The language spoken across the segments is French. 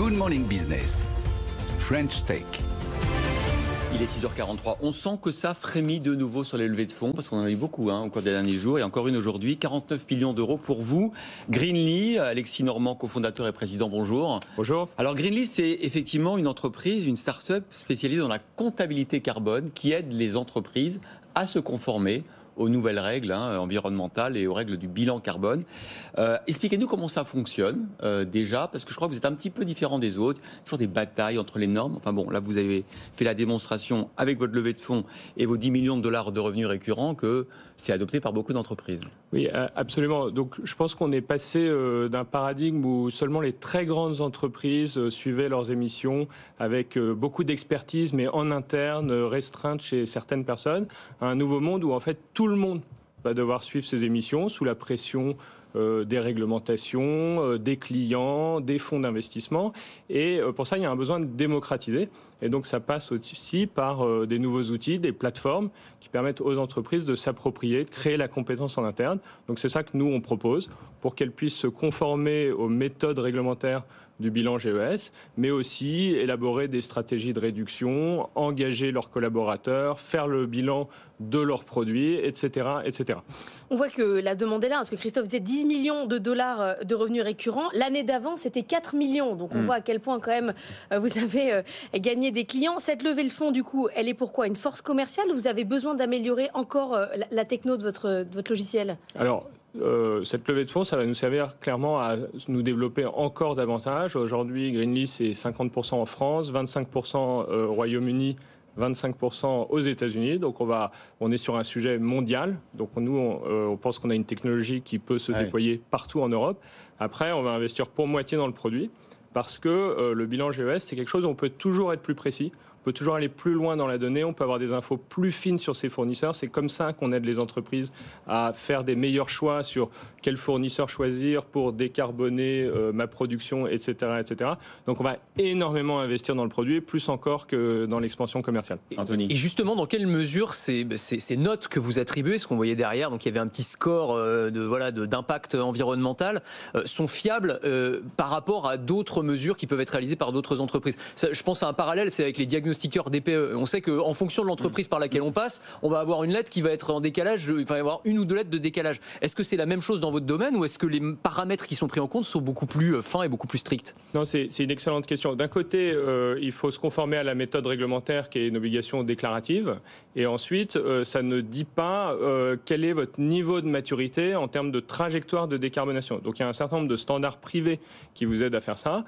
Good Morning Business, French Tech. Il est 6h43. On sent que ça frémit de nouveau sur les levées de fonds, parce qu'on en a eu beaucoup au cours des derniers jours, et encore une aujourd'hui. 49 millions d'euros pour vous. Greenly, Alexis Normand, cofondateur et président, bonjour. Bonjour. Alors Greenly, c'est effectivement une entreprise, une start-up spécialisée dans la comptabilité carbone qui aide les entreprises à se conformer aux nouvelles règles environnementales et aux règles du bilan carbone. Expliquez-nous comment ça fonctionne déjà, parce que je crois que vous êtes un petit peu différent des autres. Toujours des batailles entre les normes. Enfin bon, là vous avez fait la démonstration avec votre levée de fonds et vos 10 millions de dollars de revenus récurrents que c'est adopté par beaucoup d'entreprises. Oui, absolument. Donc je pense qu'on est passé d'un paradigme où seulement les très grandes entreprises suivaient leurs émissions avec beaucoup d'expertise, mais en interne, restreinte chez certaines personnes, à un nouveau monde où en fait tout le monde va devoir suivre ses émissions sous la pression des réglementations, des clients, des fonds d'investissement. Et pour ça, il y a un besoin de démocratiser. Et donc, ça passe aussi par des nouveaux outils, des plateformes qui permettent aux entreprises de s'approprier, de créer la compétence en interne. Donc, c'est ça que nous, on propose pour qu'elles puissent se conformer aux méthodes réglementaires du bilan GES, mais aussi élaborer des stratégies de réduction, engager leurs collaborateurs, faire le bilan de leurs produits, etc., etc. On voit que la demande est là, parce que Christophe disait 10 millions de dollars de revenus récurrents. L'année d'avant, c'était 4 millions. Donc on voit à quel point quand même vous avez gagné des clients. Cette levée de fonds, du coup, elle est pourquoi? Une force commerciale ou vous avez besoin d'améliorer encore la techno de votre logiciel? Alors, cette levée de fonds, ça va nous servir clairement à nous développer encore davantage. Aujourd'hui, Greenly, c'est 50% en France, 25% au Royaume-Uni, 25% aux États-Unis. Donc on est sur un sujet mondial. Donc nous, on pense qu'on a une technologie qui peut se déployer partout en Europe. Après, on va investir pour moitié dans le produit parce que le bilan GES, c'est quelque chose où on peut toujours être plus précis. On peut toujours aller plus loin dans la donnée, on peut avoir des infos plus fines sur ses fournisseurs. C'est comme ça qu'on aide les entreprises à faire des meilleurs choix sur quel fournisseur choisir pour décarboner ma production, etc., etc. Donc on va énormément investir dans le produit, plus encore que dans l'expansion commerciale. Anthony. Et justement, dans quelle mesure ces notes que vous attribuez, ce qu'on voyait derrière, donc il y avait un petit score d'impact environnemental, sont fiables par rapport à d'autres mesures qui peuvent être réalisées par d'autres entreprises? Ça, je pense à un parallèle, c'est avec les diagnostiqueurs DPE. On sait qu'en fonction de l'entreprise par laquelle on passe, on va avoir une lettre qui va être en décalage, il va y avoir une ou deux lettres de décalage. Est-ce que c'est la même chose dans votre domaine ou est-ce que les paramètres qui sont pris en compte sont beaucoup plus fins et beaucoup plus stricts? Non, c'est une excellente question. D'un côté, il faut se conformer à la méthode réglementaire qui est une obligation déclarative. Et ensuite, ça ne dit pas quel est votre niveau de maturité en termes de trajectoire de décarbonation. Donc il y a un certain nombre de standards privés qui vous aident à faire ça.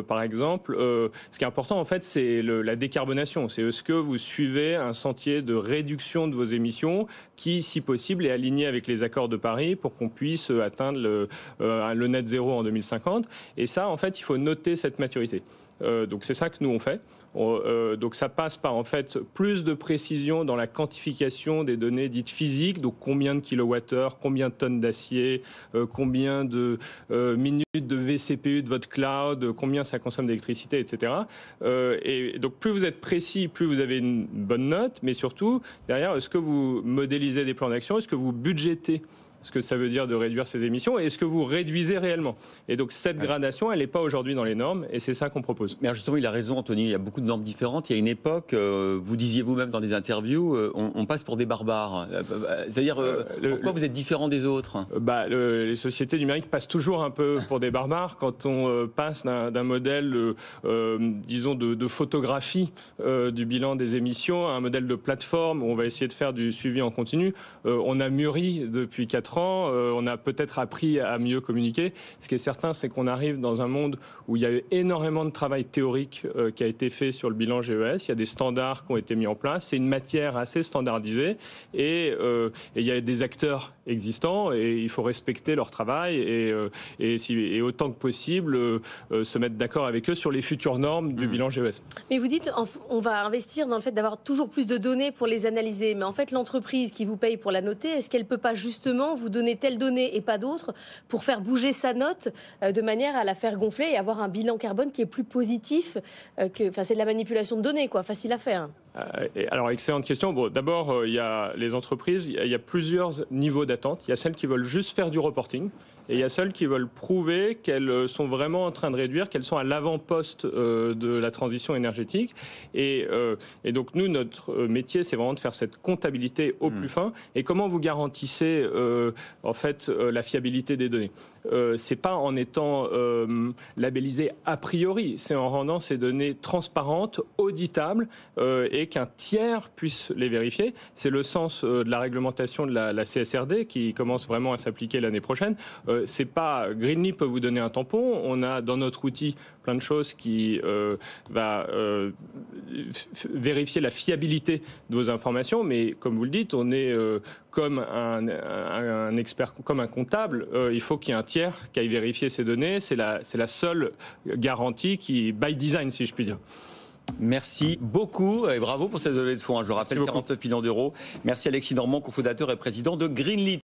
Par exemple, ce qui est important en fait, c'est la décarbonation. C'est est-ce que vous suivez un sentier de réduction de vos émissions qui, si possible, est aligné avec les accords de Paris pour qu'on puisse atteindre le net zéro en 2050. Et ça, en fait, il faut noter cette maturité. Donc c'est ça que nous on fait. Donc ça passe par en fait plus de précision dans la quantification des données dites physiques, donc combien de kilowattheures, combien de tonnes d'acier, combien de minutes de vCPU de votre cloud, combien ça consomme d'électricité, etc. Et donc plus vous êtes précis, plus vous avez une bonne note, mais surtout derrière, est-ce que vous modélisez des plans d'action, est-ce que vous budgétez ce que ça veut dire de réduire ses émissions et est-ce que vous réduisez réellement? Et donc cette gradation, elle n'est pas aujourd'hui dans les normes et c'est ça qu'on propose. Mais justement, il a raison, Anthony, il y a beaucoup de normes différentes. Il y a une époque, vous disiez vous-même dans des interviews, on passe pour des barbares. C'est-à-dire, pourquoi vous êtes différent des autres? Les sociétés numériques passent toujours un peu pour des barbares quand on passe d'un modèle, disons, de photographie du bilan des émissions à un modèle de plateforme où on va essayer de faire du suivi en continu. On a mûri depuis 4 ans, on a peut-être appris à mieux communiquer. Ce qui est certain, c'est qu'on arrive dans un monde où il y a eu énormément de travail théorique qui a été fait sur le bilan GES. Il y a des standards qui ont été mis en place. C'est une matière assez standardisée et il y a des acteurs existants et il faut respecter leur travail et autant que possible se mettre d'accord avec eux sur les futures normes du bilan GES. Mais vous dites, on va investir dans le fait d'avoir toujours plus de données pour les analyser. Mais en fait, l'entreprise qui vous paye pour la noter, est-ce qu'elle ne peut pas justement vous donner telle donnée et pas d'autres pour faire bouger sa note de manière à la faire gonfler et avoir un bilan carbone qui est plus positif c'est de la manipulation de données, quoi, facile à faire. Alors, excellente question. Bon, d'abord, il y a les entreprises, il y a plusieurs niveaux d'attente. Il y a celles qui veulent juste faire du reporting Et il y a celles qui veulent prouver qu'elles sont vraiment en train de réduire, qu'elles sont à l'avant-poste de la transition énergétique. Et donc nous, notre métier, c'est vraiment de faire cette comptabilité au plus fin. Et comment vous garantissez en fait la fiabilité des données? C'est pas en étant labellisé a priori, c'est en rendant ces données transparentes, auditables et qu'un tiers puisse les vérifier. C'est le sens de la réglementation de la CSRD qui commence vraiment à s'appliquer l'année prochaine. C'est pas Greenly peut vous donner un tampon. On a dans notre outil plein de choses qui va vérifier la fiabilité de vos informations, mais comme vous le dites, on est comme un expert, comme un comptable. Il faut qu'il y ait un tiers qui aille vérifier ces données. C'est la seule garantie qui, by design, si je puis dire. Merci beaucoup et bravo pour cette levée de fonds. Je le rappelle, 49 millions d'euros. Merci Alexis Normand, cofondateur et président de Greenly.